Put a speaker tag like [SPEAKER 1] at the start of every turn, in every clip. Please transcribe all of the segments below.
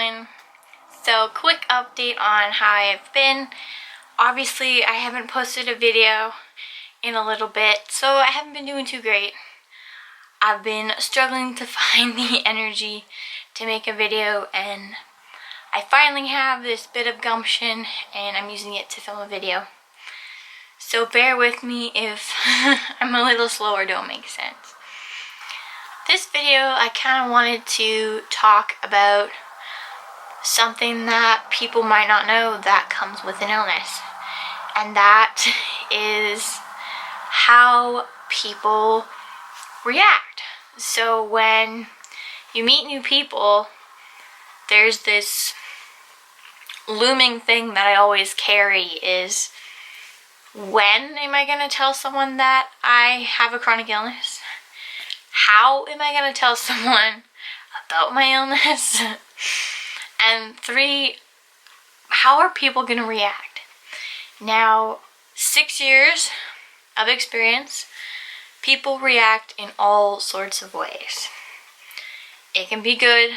[SPEAKER 1] everyone. So quick update on how I've been. Obviously I haven't posted a video in a little bit, so I haven't been doing too great. I've been struggling to find the energy to make a video, and I finally have this bit of gumption and I'm using it to film a video. So bear with me if I'm a little slow or don't make sense. This video I kind of wanted to talk about something that people might not know that comes with an illness, and that is how people react. So when you meet new people, there's this looming thing that I always carry is, when am I going to tell someone that I have a chronic illness? How am I going to tell someone about my illness? And 3, how are people going to react? Now, 6 years of experience, people react in all sorts of ways. It can be good,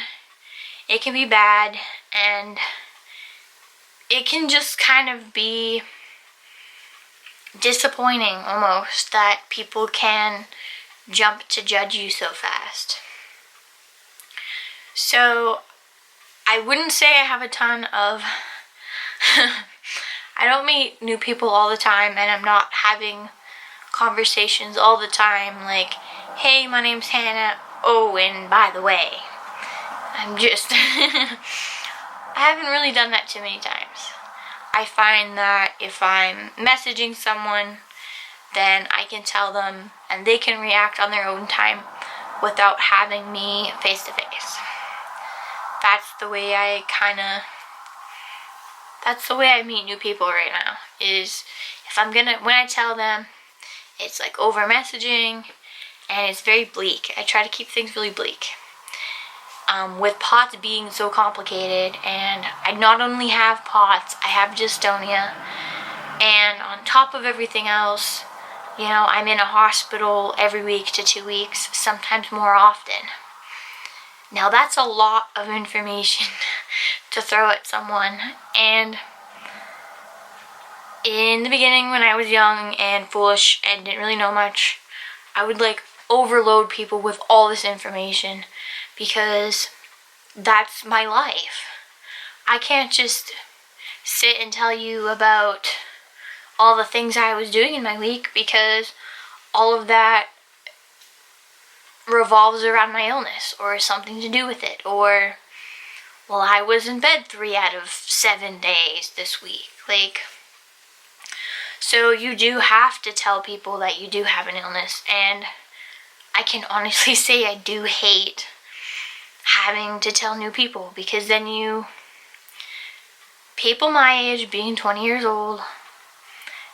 [SPEAKER 1] it can be bad, and it can just kind of be disappointing almost that people can jump to judge you so fast. So I wouldn't say I have a ton of I don't meet new people all the time, and I'm not having conversations all the time like, hey, my name's Hannah, oh, and by the way, I'm just I haven't really done that too many times. I find that if I'm messaging someone, then I can tell them and they can react on their own time without having me face to face. That's the way I meet new people right now, is when I tell them, it's like over messaging and it's very bleak. I try to keep things really bleak. With POTS being so complicated, and I not only have POTS, I have dystonia, and on top of everything else, you know, I'm in a hospital every week to 2 weeks, sometimes more often. Now that's a lot of information to throw at someone, and in the beginning when I was young and foolish and didn't really know much, I would like overload people with all this information because that's my life. I can't just sit and tell you about all the things I was doing in my week, because all of that revolves around my illness or something to do with it, or, well, I was in bed 3 out of 7 days this week. Like, so you do have to tell people that you do have an illness, and I can honestly say I do hate having to tell new people, because then people my age, being 20 years old,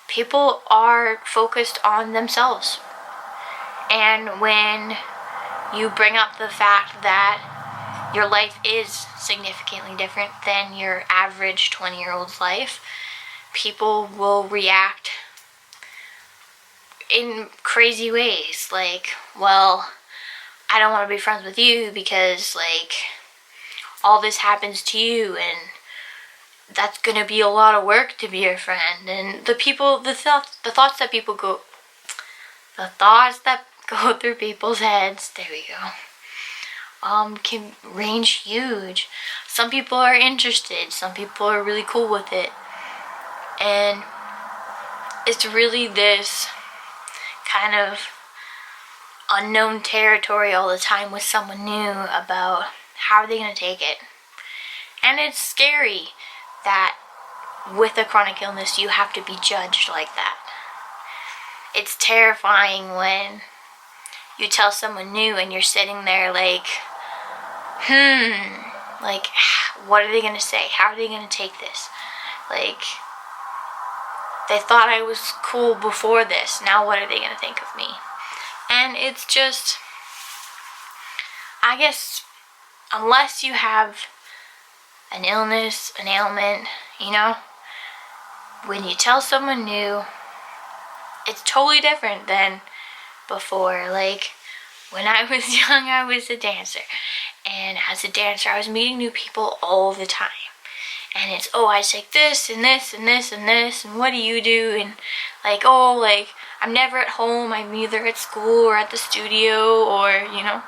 [SPEAKER 1] people are focused on themselves. And when you bring up the fact that your life is significantly different than your average 20-year-old's life, people will react in crazy ways. Like, well, I don't want to be friends with you because, like, all this happens to you, and that's gonna be a lot of work to be your friend. And the thoughts that go through people's heads, there we go, can range huge. Some people are interested, some people are really cool with it, and it's really this kind of unknown territory all the time with someone new about how are they going to take it. And it's scary that with a chronic illness you have to be judged like that. It's terrifying when you tell someone new and you're sitting there like, like, what are they going to say? How are they going to take this? Like, they thought I was cool before this, now what are they going to think of me? And it's just, I guess, unless you have an illness, an ailment, you know, when you tell someone new, it's totally different than before. Like, when I was young, I was a dancer, And as a dancer, I was meeting new people all the time. And it's, oh, I take this and this and this and this, and what do you do? And like, oh, like, I'm never at home. I'm either at school or at the studio, or, you know,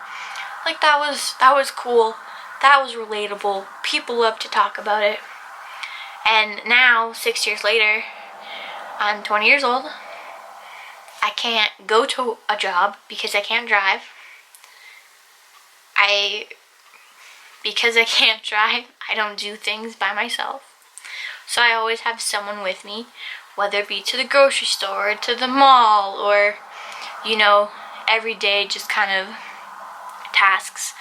[SPEAKER 1] like, that was cool. That was relatable. People love to talk about it. And now, 6 years later, I'm 20 years old. I can't go to a job because I can't drive. Because I can't drive, I don't do things by myself. So I always have someone with me, whether it be to the grocery store, or to the mall, or, you know, every day just kind of tasks.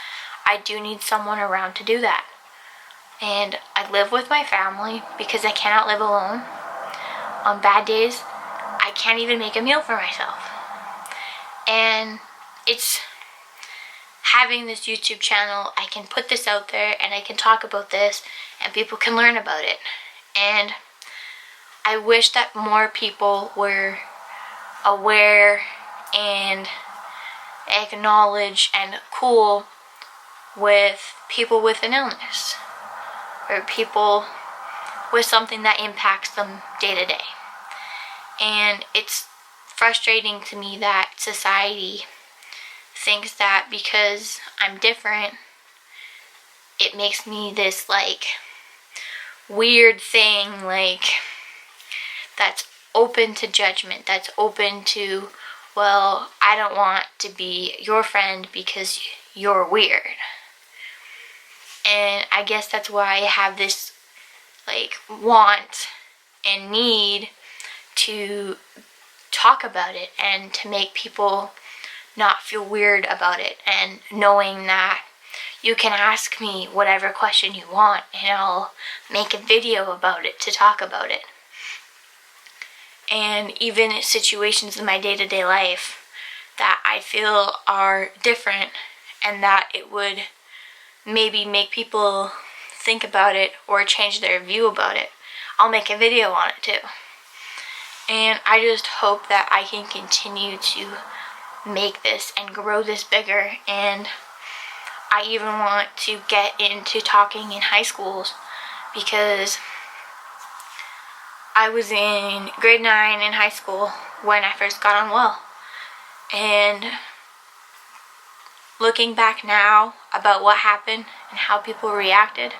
[SPEAKER 1] I do need someone around to do that. And I live with my family because I cannot live alone. On bad days, I can't even make a meal for myself. And it's having this YouTube channel, I can put this out there and I can talk about this and people can learn about it. And I wish that more people were aware and acknowledge and cool with people with an illness, or people with something that impacts them day to day. And it's frustrating to me that society thinks that because I'm different, it makes me this like weird thing, like, that's open to judgment, that's open to, well, I don't want to be your friend because you're weird. And I guess that's why I have this like want and need to talk about it and to make people not feel weird about it, and knowing that you can ask me whatever question you want and I'll make a video about it to talk about it. And even situations in my day-to-day life that I feel are different and that it would maybe make people think about it or change their view about it, I'll make a video on it too. And I just hope that I can continue to make this and grow this bigger. And I even want to get into talking in high schools, because I was in grade 9 in high school when I first got unwell. And looking back now about what happened and how people reacted,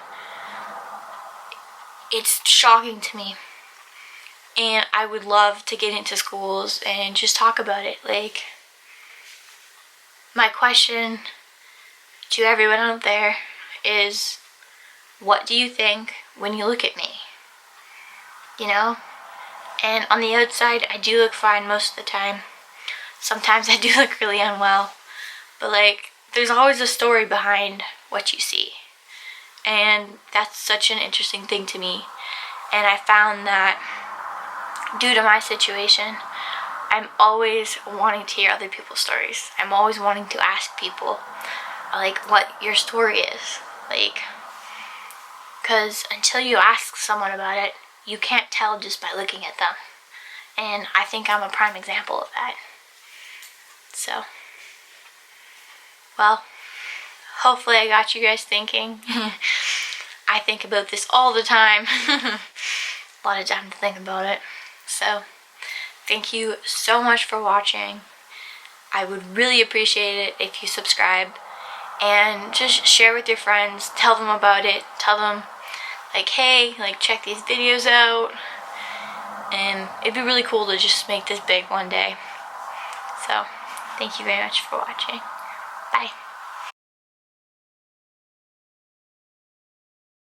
[SPEAKER 1] it's shocking to me. And I would love to get into schools and just talk about it. Like, my question to everyone out there is, what do you think when you look at me? You know? And on the outside, I do look fine most of the time. Sometimes I do look really unwell. But like, there's always a story behind what you see. And that's such an interesting thing to me. And I found that due to my situation, I'm always wanting to hear other people's stories. I'm always wanting to ask people, like, what your story is. Like, because until you ask someone about it, you can't tell just by looking at them. And I think I'm a prime example of that. So, well, hopefully I got you guys thinking. I think about this all the time. A lot of time to think about it. So, thank you so much for watching. I would really appreciate it if you subscribe and just share with your friends. Tell them about it. Tell them, like, hey, like, check these videos out. And it'd be really cool to just make this big one day. So, thank you very much for watching. Bye.